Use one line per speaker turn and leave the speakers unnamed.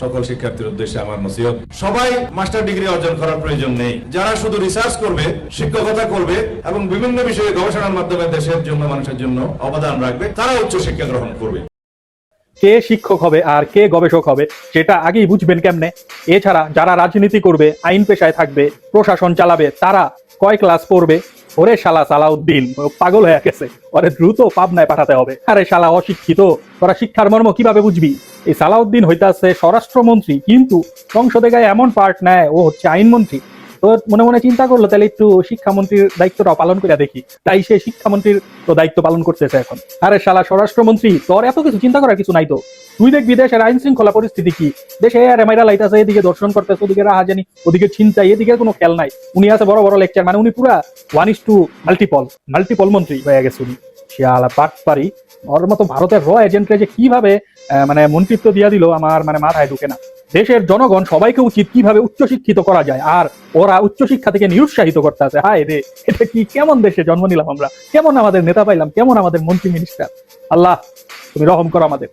সকল শিক্ষার্থীর উদ্দেশ্যে আমার নসিহত, সবাই মাস্টার ডিগ্রি অর্জন করার প্রয়োজন নেই। যারা শুধু রিসার্চ করবে, শিক্ষকতা করবে এবং বিভিন্ন বিষয়ে গবেষণার মাধ্যমে দেশের জন্য, মানুষের জন্য অবদান রাখবে, তারা উচ্চ শিক্ষা গ্রহণ করবে।
কে শিক্ষক হবে আর কে গবেষক হবে সেটা আগেই বুঝবেন কেমনে? এছাড়া যারা রাজনীতি করবে, আইন পেশায় থাকবে, প্রশাসন চালাবে, তারা কয় ক্লাস পড়বে? ওরে শালা সালাউদ্দিন পাগল হয়ে গেছে, ওরে দ্রুত পাবনায় পাঠাতে হবে। আরে শালা অশিক্ষিত, তোরা শিক্ষার মর্ম কিভাবে বুঝবি? এই সালাউদ্দিন হইতাছে স্বরাষ্ট্রমন্ত্রী, কিন্তু সংসদে গায়ে এমন পার্ট নেয়, ও হচ্ছে আইনমন্ত্রী। তো মনে মনে চিন্তা করলো তাহলে একটু শিক্ষামন্ত্রীর দায়িত্বটা পালন করে দেখি, তাই সে শিক্ষামন্ত্রীর তো দায়িত্ব পালন করতেছে এখন। আরে শালা স্বরাষ্ট্রমন্ত্রী, তোর এত কিছু চিন্তা করার কিছু নাই তো? তুই দেখবি দেশের আইন শৃঙ্খলা পরিস্থিতি কি, দেশে আরে মাইরা লাইতাছে, এদিকে দর্শন করতেছে, ওদিকে রাহাজানি, ওদিকে ছিনতাই, এদিকে কোনো খেয়াল নাই। উনি আছে বড় বড় লেকচার, মানে উনি পুরা 1:2 মাল্টিপল মন্ত্রী হয়ে গেছে উনি। শিয়ালা পাটপারি, ওর মতো ভারতের এজেন্টরে যে কিভাবে মানে মন্ত্রিত্ব দিয়া দিল, আমার মানে মাথায় ঢুকে না। দেশের জনগণ সবাইকে উচিত কিভাবে উচ্চশিক্ষিত করা যায়, আর ওরা উচ্চশিক্ষা থেকে নিরুৎসাহিত করতে আছে। হায় রে, এটা কি কেমন দেশে জন্ম নিলাম আমরা, কেমন আমাদের নেতা পাইলাম, কেমন আমাদের মন্ত্রী মিনিস্টার। আল্লাহ তুমি রহম করো আমাদের।